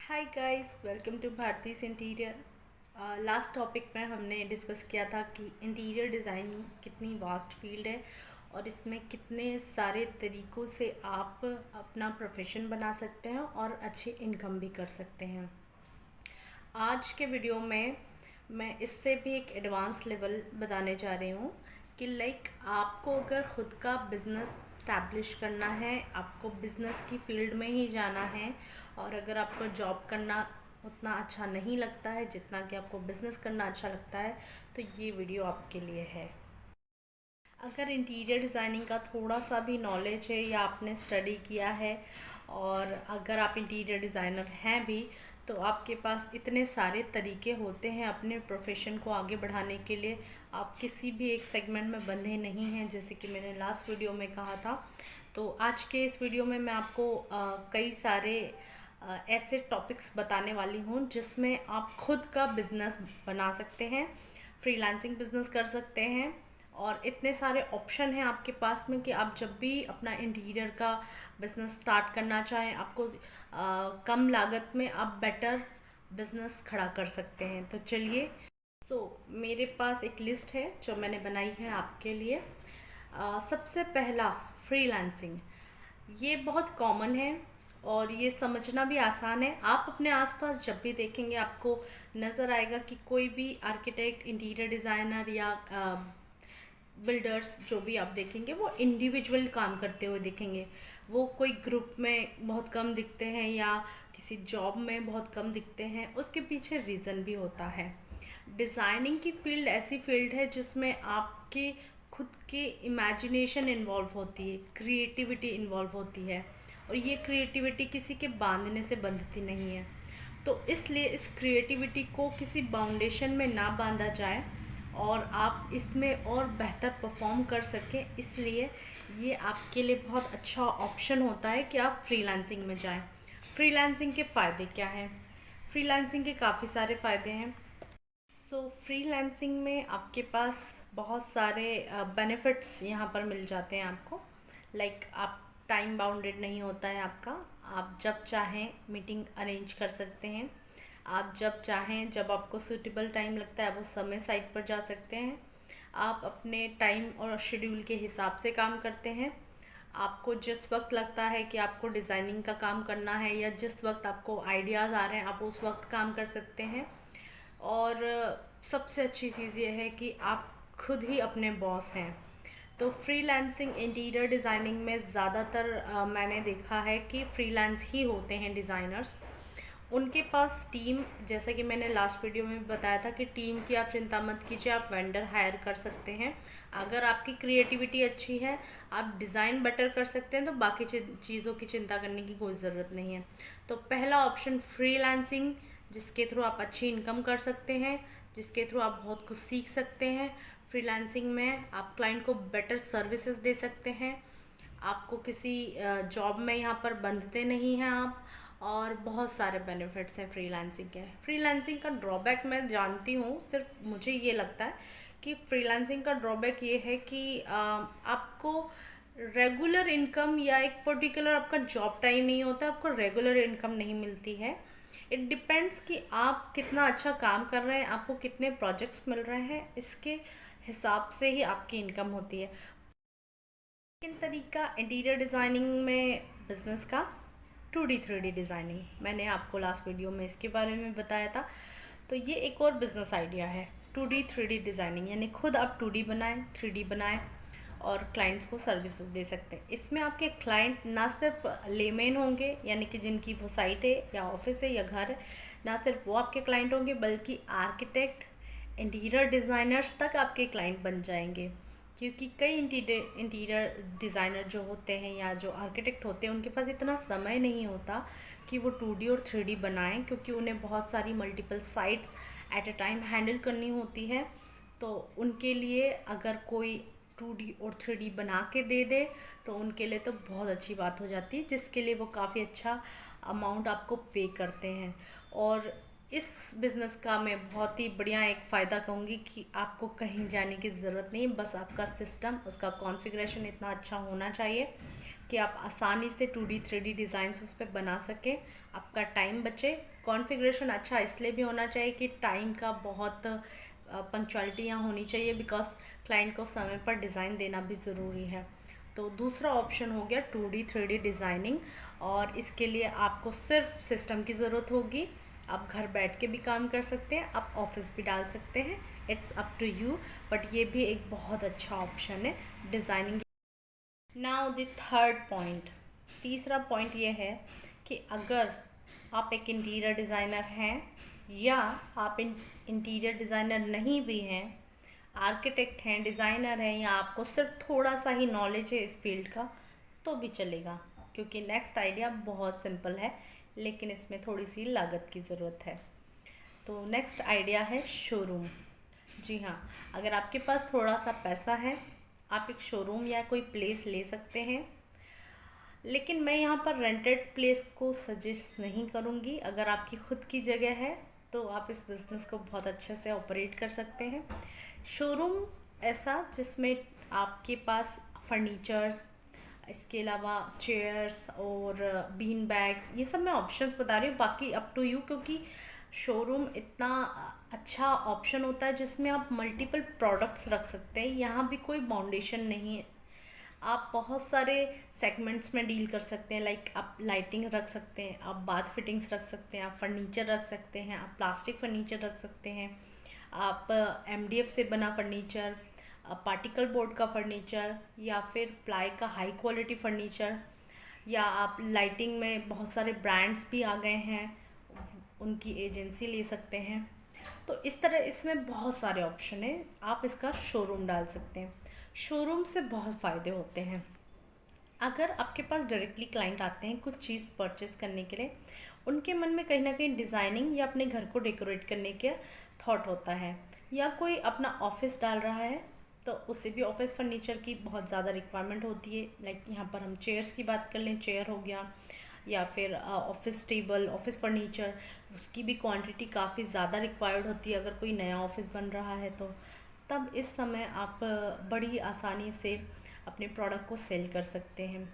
Hi guys, welcome to भारतीज interior. Last topic में हमने डिस्कस किया था कि इंटीरियर डिज़ाइन कितनी वास्ट फील्ड है और इसमें कितने सारे तरीक़ों से आप अपना प्रोफेशन बना सकते हैं और अच्छी इनकम भी कर सकते हैं। आज के वीडियो में मैं इससे भी एक एडवांस लेवल बताने जा रही हूँ कि आपको अगर ख़ुद का बिज़नेस स्टैब्लिश करना है, आपको बिज़नेस की फील्ड में ही जाना है और अगर आपको जॉब करना उतना अच्छा नहीं लगता है जितना कि आपको बिज़नेस करना अच्छा लगता है, तो ये वीडियो आपके लिए है। अगर इंटीरियर डिज़ाइनिंग का थोड़ा सा भी नॉलेज है या आपने स्टडी किया है और अगर आप इंटीरियर डिज़ाइनर हैं भी, तो आपके पास इतने सारे तरीके होते हैं अपने प्रोफेशन को आगे बढ़ाने के लिए। आप किसी भी एक सेगमेंट में बंधे नहीं हैं, जैसे कि मैंने लास्ट वीडियो में कहा था। तो आज के इस वीडियो में मैं आपको कई सारे ऐसे टॉपिक्स बताने वाली हूँ जिसमें आप खुद का बिज़नेस बना सकते हैं, फ्रीलांसिंग बिज़नेस कर सकते हैं और इतने सारे ऑप्शन हैं आपके पास में कि आप जब भी अपना इंटीरियर का बिज़नेस स्टार्ट करना चाहें, आपको कम लागत में आप बेटर बिज़नेस खड़ा कर सकते हैं। तो चलिए, मेरे पास एक लिस्ट है जो मैंने बनाई है आपके लिए। सबसे पहला, फ्रीलांसिंग। ये बहुत कॉमन है और ये समझना भी आसान है। आप अपने आसपास जब भी देखेंगे आपको नज़र आएगा कि कोई भी आर्किटेक्ट, इंटीरियर डिज़ाइनर या बिल्डर्स जो भी आप देखेंगे वो इंडिविजुअल काम करते हुए दिखेंगे। वो कोई ग्रुप में बहुत कम दिखते हैं या किसी जॉब में बहुत कम दिखते हैं। उसके पीछे रीज़न भी होता है। डिज़ाइनिंग की फील्ड ऐसी फील्ड है जिसमें आपके खुद की इमेजिनेशन इन्वॉल्व होती है, क्रिएटिविटी इन्वॉल्व होती है और ये क्रिएटिविटी किसी के बांधने से बंधती नहीं है। तो इसलिए इस क्रिएटिविटी को किसी बाउंडेशन में ना बांधा जाए और आप इसमें और बेहतर परफॉर्म कर सकें, इसलिए ये आपके लिए बहुत अच्छा ऑप्शन होता है कि आप फ्रीलांसिंग में जाएं। फ्रीलांसिंग के फ़ायदे क्या हैं? फ्रीलांसिंग के काफ़ी सारे फ़ायदे हैं। फ्रीलांसिंग में आपके पास बहुत सारे बेनिफिट्स यहाँ पर मिल जाते हैं आपको। आप टाइम बाउंडेड नहीं होता है आपका। आप जब चाहें मीटिंग अरेंज कर सकते हैं। आप जब चाहें, जब आपको सूटेबल टाइम लगता है, वो समय साइट पर जा सकते हैं। आप अपने टाइम और शेड्यूल के हिसाब से काम करते हैं। आपको जिस वक्त लगता है कि आपको डिज़ाइनिंग का काम करना है या जिस वक्त आपको आइडियाज़ आ रहे हैं, आप उस वक्त काम कर सकते हैं। और सबसे अच्छी चीज़ ये है कि आप खुद ही अपने बॉस हैं। तो फ्रीलांसिंग इंटीरियर डिज़ाइनिंग में ज़्यादातर मैंने देखा है कि फ्रीलांस ही होते हैं डिज़ाइनर्स। उनके पास टीम, जैसे कि मैंने लास्ट वीडियो में भी बताया था कि टीम की आप चिंता मत कीजिए, आप वेंडर हायर कर सकते हैं। अगर आपकी क्रिएटिविटी अच्छी है, आप डिज़ाइन बेटर कर सकते हैं, तो बाकी चीज़ों की चिंता करने की कोई ज़रूरत नहीं है। तो पहला ऑप्शन फ्रीलांसिंग, जिसके थ्रू आप अच्छी इनकम कर सकते हैं, जिसके थ्रू आप बहुत कुछ सीख सकते हैं। फ्रीलांसिंग में आप क्लाइंट को बेटर सर्विसेज दे सकते हैं। आपको किसी जॉब में यहाँ पर बंधते नहीं हैं आप, और बहुत सारे बेनिफिट्स हैं फ्रीलांसिंग के। फ्रीलांसिंग का ड्रॉबैक मैं जानती हूँ, सिर्फ मुझे ये लगता है कि फ्रीलांसिंग का ड्रॉबैक ये है कि आपको रेगुलर इनकम या एक पर्टिकुलर आपका जॉब टाइम नहीं होता, आपको रेगुलर इनकम नहीं मिलती है। इट डिपेंड्स कि आप कितना अच्छा काम कर रहे हैं, आपको कितने प्रोजेक्ट्स मिल रहे हैं, इसके हिसाब से ही आपकी इनकम होती है। सेकेंड तरीका इंटीरियर डिज़ाइनिंग में बिज़नेस का, 2D 3D डिज़ाइनिंग। मैंने आपको लास्ट वीडियो में इसके बारे में बताया था। तो ये एक और बिज़नेस आइडिया है, 2D 3D डिज़ाइनिंग, यानी खुद आप 2D बनाएं, 3D बनाएं और क्लाइंट्स को सर्विस दे सकते हैं। इसमें आपके क्लाइंट ना सिर्फ लेमेन होंगे, यानी कि जिनकी वो साइट है या ऑफिस है या घर है, ना सिर्फ वो आपके क्लाइंट होंगे, बल्कि आर्किटेक्ट, इंटीरियर डिज़ाइनर्स तक आपके क्लाइंट बन जाएंगे। क्योंकि कई इंटीरियर डिज़ाइनर जो होते हैं या जो आर्किटेक्ट होते हैं, उनके पास इतना समय नहीं होता कि वो 2D और 3D बनाएं, क्योंकि उन्हें बहुत सारी multiple sites at a time handle करनी होती है। तो उनके लिए अगर कोई 2D और 3D बना के दे दे तो उनके लिए तो बहुत अच्छी बात हो जाती है, जिसके लिए वो काफ़ी अच्छा अमाउंट आपको पे करते हैं। और इस बिज़नेस का मैं बहुत ही बढ़िया एक फ़ायदा कहूँगी कि आपको कहीं जाने की ज़रूरत नहीं, बस आपका सिस्टम, उसका कॉन्फ़िगरेशन इतना अच्छा होना चाहिए कि आप आसानी से 2D 3D डिज़ाइंस उस पर बना सकें, आपका टाइम बचे। कॉन्फ़िगरेशन अच्छा इसलिए भी होना चाहिए कि टाइम का बहुत पंक्चुअलिटी यहाँ होनी चाहिए, बिकॉज क्लाइंट को समय पर डिज़ाइन देना भी ज़रूरी है। तो दूसरा ऑप्शन हो गया 2D 3D डिज़ाइनिंग, और इसके लिए आपको सिर्फ सिस्टम की ज़रूरत होगी। आप घर बैठ के भी काम कर सकते हैं, आप ऑफिस भी डाल सकते हैं, it's up to you, but ये भी एक बहुत अच्छा ऑप्शन है designing. Now the third point, तीसरा पॉइंट ये है कि अगर आप एक इंटीरियर डिज़ाइनर हैं या आप इंटीरियर डिज़ाइनर नहीं भी हैं, आर्किटेक्ट हैं, डिज़ाइनर हैं, या आपको सिर्फ थोड़ा सा ही नॉलेज है इस फील्ड का, तो भी चलेगा, क्योंकि नेक्स्ट आइडिया बहुत सिंपल है, लेकिन इसमें थोड़ी सी लागत की ज़रूरत है। तो नेक्स्ट आइडिया है शोरूम। जी हाँ, अगर आपके पास थोड़ा सा पैसा है, आप एक शोरूम या कोई प्लेस ले सकते हैं, लेकिन मैं यहाँ पर रेंटेड प्लेस को सजेस्ट नहीं करूँगी। अगर आपकी खुद की जगह है तो आप इस बिज़नेस को बहुत अच्छे से ऑपरेट कर सकते हैं। शोरूम ऐसा जिसमें आपके पास फर्नीचर्स, इसके अलावा चेयर्स और बीन बैग्स, ये सब मैं ऑप्शंस बता रही हूँ, बाकी अप टू यू, क्योंकि शोरूम इतना अच्छा ऑप्शन होता है जिसमें आप मल्टीपल प्रोडक्ट्स रख सकते हैं। यहाँ भी कोई बाउंडेशन नहीं है, आप बहुत सारे सेगमेंट्स में डील कर सकते हैं। लाइक आप लाइटिंग रख सकते हैं, आप बाथ फिटिंग्स रख सकते हैं, आप फर्नीचर रख सकते हैं, आप प्लास्टिक फर्नीचर रख सकते हैं, आप MDF से बना फर्नीचर, पार्टिकल बोर्ड का फर्नीचर, या फिर प्लाई का हाई क्वालिटी फर्नीचर, या आप लाइटिंग में बहुत सारे ब्रांड्स भी आ गए हैं, उनकी एजेंसी ले सकते हैं। तो इस तरह इसमें बहुत सारे ऑप्शन हैं, आप इसका शोरूम डाल सकते हैं। शोरूम से बहुत फ़ायदे होते हैं। अगर आपके पास डायरेक्टली क्लाइंट आते हैं कुछ चीज़ परचेस करने के लिए, उनके मन में कहीं ना कहीं डिज़ाइनिंग या अपने घर को डेकोरेट करने के थॉट होता है, या कोई अपना ऑफिस डाल रहा है तो उसे भी ऑफिस फर्नीचर की बहुत ज़्यादा रिक्वायरमेंट होती है। लाइक यहाँ पर हम चेयर्स की बात कर लें, चेयर हो गया, या फिर ऑफिस टेबल, ऑफिस फर्नीचर, उसकी भी क्वांटिटी काफ़ी ज़्यादा रिक्वायर्ड होती है अगर कोई नया ऑफिस बन रहा है तो। तब इस समय आप बड़ी आसानी से अपने प्रोडक्ट को सेल कर सकते हैं,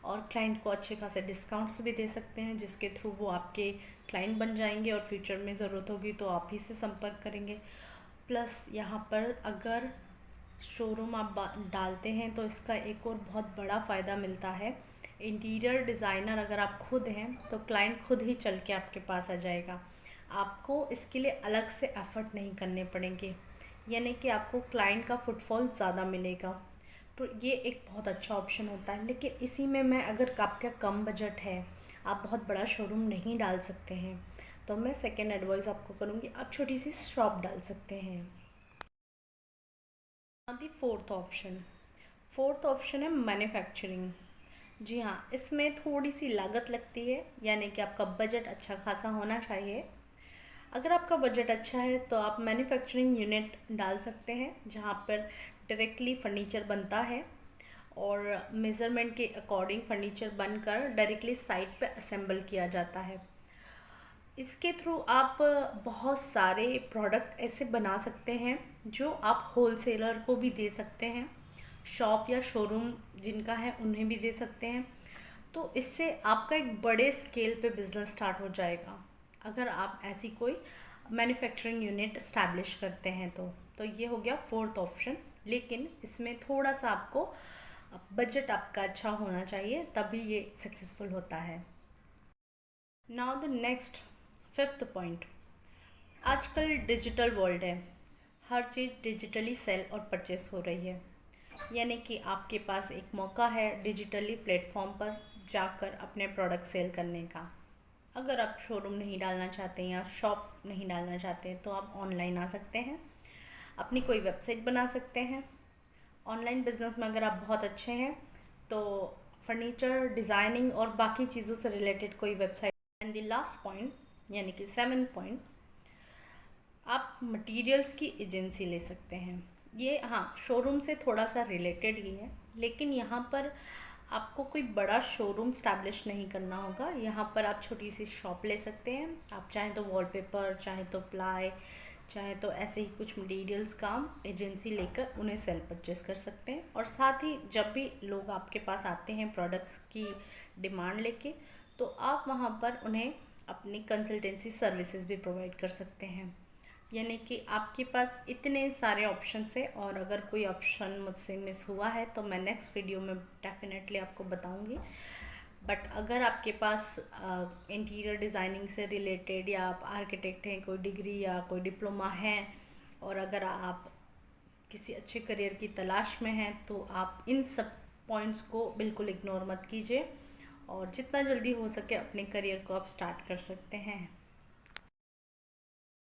और क्लाइंट को अच्छे खासे डिस्काउंट्स भी दे सकते हैं, जिसके थ्रू वो आपके क्लाइंट बन जाएंगे और फ्यूचर में ज़रूरत होगी तो आप ही से संपर्क करेंगे। प्लस यहाँ पर अगर शोरूम आप डालते हैं तो इसका एक और बहुत बड़ा फ़ायदा मिलता है। इंटीरियर डिज़ाइनर अगर आप खुद हैं तो क्लाइंट खुद ही चल के आपके पास आ जाएगा, आपको इसके लिए अलग से एफ़र्ट नहीं करने पड़ेंगे, यानी कि आपको क्लाइंट का फुटफॉल ज़्यादा मिलेगा। तो ये एक बहुत अच्छा ऑप्शन होता है। लेकिन इसी में मैं, अगर आपका कम बजट है, आप बहुत बड़ा शोरूम नहीं डाल सकते हैं, तो मैं सेकेंड एडवाइस आपको करूँगी, आप छोटी सी शॉप डाल सकते हैं। दी फोर्थ ऑप्शन है मैन्युफैक्चरिंग। जी हाँ, इसमें थोड़ी सी लागत लगती है, यानी कि आपका बजट अच्छा खासा होना चाहिए। अगर आपका बजट अच्छा है तो आप मैन्युफैक्चरिंग यूनिट डाल सकते हैं, जहाँ पर डायरेक्टली फर्नीचर बनता है और मेज़रमेंट के अकॉर्डिंग फर्नीचर बनकर डायरेक्टली साइट पे असेंबल किया जाता है। इसके थ्रू आप बहुत सारे प्रोडक्ट ऐसे बना सकते हैं जो आप होलसेलर को भी दे सकते हैं, शॉप या शोरूम जिनका है उन्हें भी दे सकते हैं। तो इससे आपका एक बड़े स्केल पे बिज़नेस स्टार्ट हो जाएगा अगर आप ऐसी कोई मैन्युफैक्चरिंग यूनिट इस्टेब्लिश करते हैं तो ये हो गया फोर्थ ऑप्शन। लेकिन इसमें थोड़ा सा आपको बजट आपका अच्छा होना चाहिए, तभी ये सक्सेसफुल होता है। Now the next fifth point, आजकल डिजिटल वर्ल्ड है, हर चीज़ डिजिटली सेल और परचेस हो रही है, यानी कि आपके पास एक मौका है डिजिटली प्लेटफॉर्म पर जाकर अपने प्रोडक्ट सेल करने का। अगर आप शोरूम नहीं डालना चाहते हैं या शॉप नहीं डालना चाहते हैं तो आप ऑनलाइन आ सकते हैं, अपनी कोई वेबसाइट बना सकते हैं। ऑनलाइन बिजनेस में अगर आप बहुत अच्छे हैं तो फर्नीचर, डिज़ाइनिंग और बाकी चीज़ों से रिलेटेड कोई website. And the last point, यानी कि 7th पॉइंट, आप मटेरियल्स की एजेंसी ले सकते हैं। ये हाँ, शोरूम से थोड़ा सा रिलेटेड ही है, लेकिन यहाँ पर आपको कोई बड़ा शोरूम स्टैब्लिश नहीं करना होगा। यहाँ पर आप छोटी सी शॉप ले सकते हैं, आप चाहें तो वॉलपेपर, चाहे तो प्लाई, चाहे तो ऐसे ही कुछ मटेरियल्स काम एजेंसी लेकर उन्हें सेल परचेस कर सकते हैं। और साथ ही जब भी लोग आपके पास आते हैं प्रोडक्ट्स की डिमांड लेके, तो आप वहाँ पर उन्हें अपनी कंसल्टेंसी सर्विसेज भी प्रोवाइड कर सकते हैं। यानी कि आपके पास इतने सारे ऑप्शंस है, और अगर कोई ऑप्शन मुझसे मिस हुआ है तो मैं नेक्स्ट वीडियो में डेफिनेटली आपको बताऊंगी। बट अगर आपके पास इंटीरियर डिज़ाइनिंग से रिलेटेड, या आप आर्किटेक्ट हैं, कोई डिग्री या कोई डिप्लोमा है, और अगर आप किसी अच्छे करियर की तलाश में हैं, तो आप इन सब पॉइंट्स को बिल्कुल इग्नोर मत कीजिए, और जितना जल्दी हो सके अपने करियर को आप स्टार्ट कर सकते हैं।